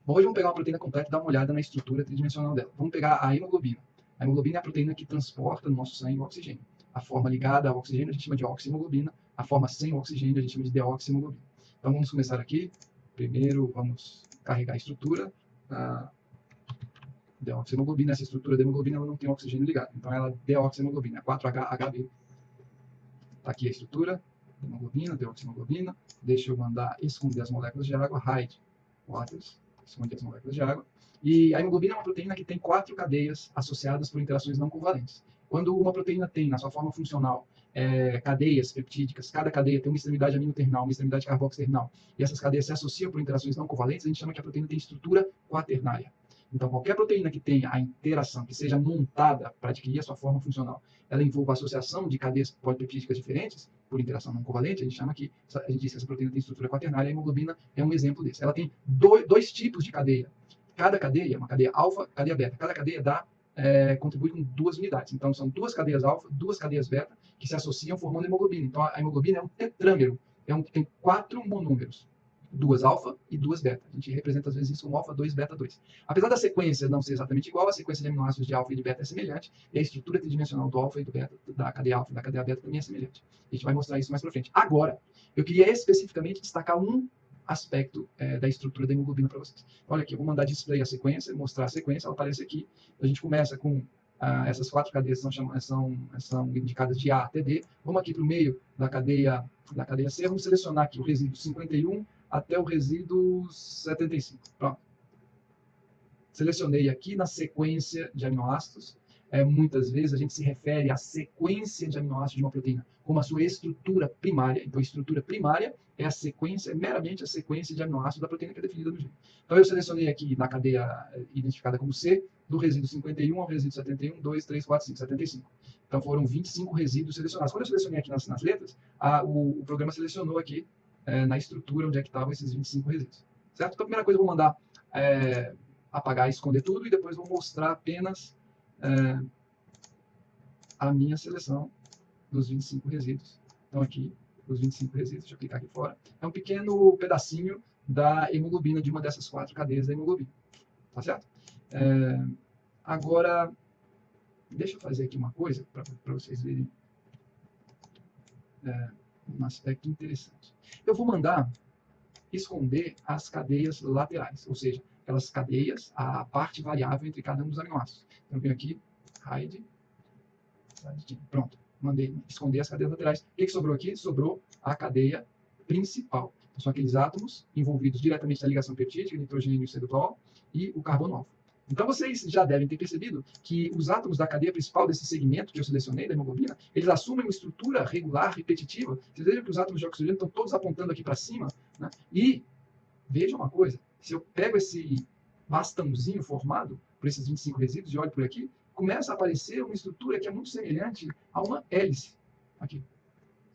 Bom, hoje vamos pegar uma proteína completa e dar uma olhada na estrutura tridimensional dela. Vamos pegar a hemoglobina. A hemoglobina é a proteína que transporta no nosso sangue o oxigênio. A forma ligada ao oxigênio a gente chama de oxihemoglobina, a forma sem o oxigênio a gente chama de deoxihemoglobina. Então vamos começar aqui. Primeiro vamos carregar a estrutura da deoxihemoglobina. Essa estrutura da hemoglobina ela não tem oxigênio ligado, então ela é deoxihemoglobina, 4HB. Está aqui a estrutura da hemoglobina, deoxihemoglobina. Deixa eu mandar esconder as moléculas de água, hide waters. Esconde as moléculas de água. E a hemoglobina é uma proteína que tem 4 cadeias associadas por interações não covalentes. Quando uma proteína tem, na sua forma funcional, cadeias peptídicas, cada cadeia tem uma extremidade aminoterminal, uma extremidade carboxiterminal, e essas cadeias se associam por interações não covalentes, a gente chama que a proteína tem estrutura quaternária. Então, qualquer proteína que tenha a interação, que seja montada para adquirir a sua forma funcional, ela envolva a associação de cadeias polipeptídicas diferentes, por interação não covalente, a gente diz que essa proteína tem estrutura quaternária, a hemoglobina é um exemplo desse. Ela tem dois tipos de cadeia. Cada cadeia, uma cadeia alfa, cadeia beta. Cada cadeia contribui com 2 unidades. Então, são 2 cadeias alfa, 2 cadeias beta, que se associam formando hemoglobina. Então, a hemoglobina é um tetrâmero, tem 4 monômeros. 2 alfa e 2 beta. A gente representa às vezes isso como alfa 2, beta 2. Apesar da sequência não ser exatamente igual, a sequência de aminoácidos de alfa e de beta é semelhante, e a estrutura tridimensional do alfa e do beta, da cadeia alfa e da cadeia beta também é semelhante. A gente vai mostrar isso mais para frente. Agora, eu queria especificamente destacar um aspecto da estrutura da hemoglobina para vocês. Olha aqui, eu vou mandar display a sequência, mostrar a sequência, ela aparece aqui. A gente começa com essas 4 cadeias são indicadas de A até D. Vamos aqui para o meio da cadeia C, vamos selecionar aqui o resíduo 51 até o resíduo 75. Pronto. Selecionei aqui na sequência de aminoácidos. Muitas vezes a gente se refere à sequência de aminoácidos de uma proteína como a sua estrutura primária. Então, a estrutura primária é meramente a sequência de aminoácidos da proteína que é definida no gene. Então, eu selecionei aqui na cadeia identificada como C, do resíduo 51 ao resíduo 71, 2, 3, 4, 5, 75. Então, foram 25 resíduos selecionados. Quando eu selecionei aqui nas letras, o programa selecionou aqui na estrutura onde é que estavam esses 25 resíduos. Certo? Então, a primeira coisa, eu vou mandar apagar e esconder tudo, e depois vou mostrar apenas a minha seleção dos 25 resíduos. Então, aqui, os 25 resíduos, deixa eu clicar aqui fora. É um pequeno pedacinho da hemoglobina, de uma dessas 4 cadeias da hemoglobina. Tá certo? Agora, deixa eu fazer aqui uma coisa para vocês verem um aspecto interessante. Eu vou mandar esconder as cadeias laterais, ou seja, aquelas cadeias, a parte variável entre cada um dos aminoácidos. Então, eu venho aqui, hide, pronto, mandei esconder as cadeias laterais. O que sobrou aqui? Sobrou a cadeia principal. Então, são aqueles átomos envolvidos diretamente na ligação peptídica, nitrogênio e cetol, e o carbono alfa. Então, vocês já devem ter percebido que os átomos da cadeia principal desse segmento que eu selecionei, da hemoglobina, eles assumem uma estrutura regular, repetitiva. Vocês vejam que os átomos de oxigênio estão todos apontando aqui para cima, né? E veja uma coisa, se eu pego esse bastãozinho formado por esses 25 resíduos e olho por aqui, começa a aparecer uma estrutura que é muito semelhante a uma hélice. Aqui.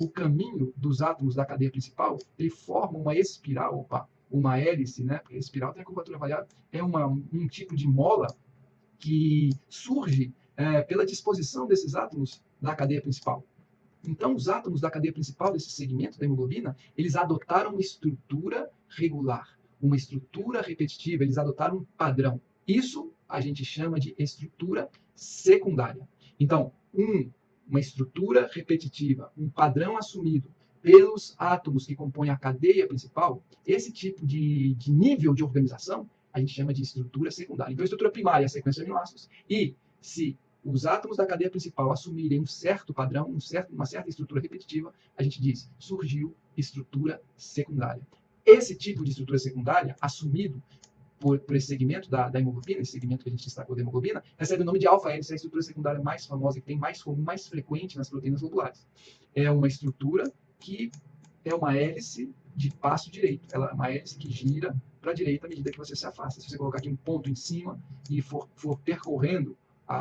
O caminho dos átomos da cadeia principal, ele forma uma espiral, uma hélice, né? Porque a espiral tem a curvatura variável, é um tipo de mola que surge pela disposição desses átomos da cadeia principal. Então, os átomos da cadeia principal desse segmento da hemoglobina, eles adotaram uma estrutura regular, uma estrutura repetitiva, eles adotaram um padrão. Isso a gente chama de estrutura secundária. Então, uma estrutura repetitiva, um padrão assumido pelos átomos que compõem a cadeia principal, esse tipo de nível de organização a gente chama de estrutura secundária. Então, a estrutura primária é a sequência de aminoácidos, e se os átomos da cadeia principal assumirem um certo padrão, uma certa estrutura repetitiva, a gente diz, surgiu estrutura secundária. Esse tipo de estrutura secundária, assumido por esse segmento da hemoglobina, esse segmento que a gente destacou da hemoglobina, recebe o nome de alfa-hélice, é a estrutura secundária mais famosa, que tem mais comum, mais frequente nas proteínas globulares. É uma estrutura que é uma hélice de passo direito. Ela é uma hélice que gira para a direita à medida que você se afasta. Se você colocar aqui um ponto em cima e for percorrendo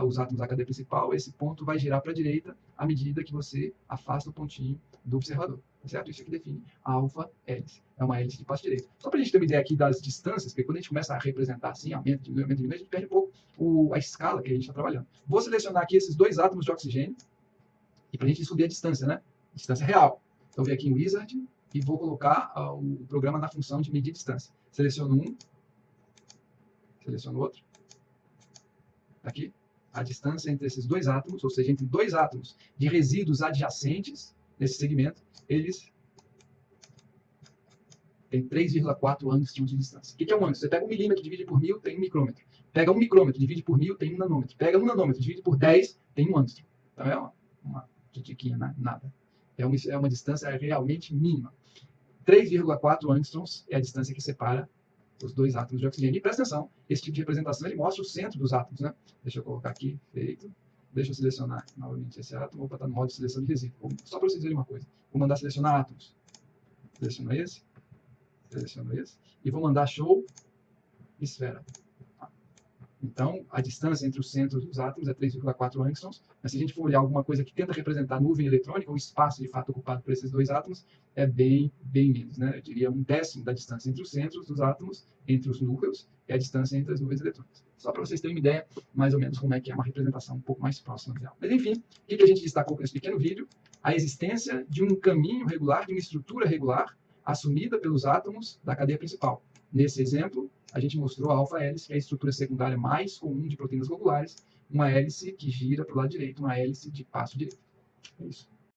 os átomos da cadeia principal, esse ponto vai girar para a direita à medida que você afasta o pontinho do observador. Tá certo? Isso aqui define a alfa-hélice. É uma hélice de passo direito. Só para a gente ter uma ideia aqui das distâncias, porque quando a gente começa a representar assim, aumenta, diminui, a gente perde um pouco a escala que a gente está trabalhando. Vou selecionar aqui esses 2 átomos de oxigênio, e para a gente descobrir a distância, né? Distância real. Então, eu venho aqui em Wizard e vou colocar o programa na função de medir distância. Seleciono um, Seleciono outro. Aqui. A distância entre esses dois átomos, ou seja, entre dois átomos de resíduos adjacentes nesse segmento, eles têm 3,4 angstroms de distância. O que é um angstrom? Você pega 1 milímetro, divide por 1000, tem 1 micrômetro. Pega 1 micrômetro, divide por 1000, tem 1 nanômetro. Pega 1 nanômetro, divide por 10, tem 1 angstrom. Então é uma titiquinha, né? Nada. É uma distância realmente mínima. 3,4 angstroms é a distância que separa os dois átomos de oxigênio. E presta atenção, esse tipo de representação ele mostra o centro dos átomos, né? Deixa eu colocar aqui, feito. Deixa eu selecionar novamente esse átomo. Vou botar no modo de seleção de resíduo. Só para vocês verem uma coisa. Vou mandar selecionar átomos. Seleciono esse. Seleciono esse. E vou mandar show esfera. Então, a distância entre os centros dos átomos é 3,4 angstroms, mas se a gente for olhar alguma coisa que tenta representar a nuvem eletrônica, o espaço de fato ocupado por esses dois átomos, é bem menos, né? Eu diria 1/10 da distância entre os centros dos átomos, entre os núcleos, é a distância entre as nuvens eletrônicas. Só para vocês terem uma ideia, mais ou menos, como é que é uma representação um pouco mais próxima dela. Mas, enfim, o que a gente destacou com esse pequeno vídeo? A existência de um caminho regular, de uma estrutura regular, assumida pelos átomos da cadeia principal. Nesse exemplo, a gente mostrou a alfa-hélice, que é a estrutura secundária mais comum de proteínas globulares, uma hélice que gira para o lado direito, uma hélice de passo direito. É isso.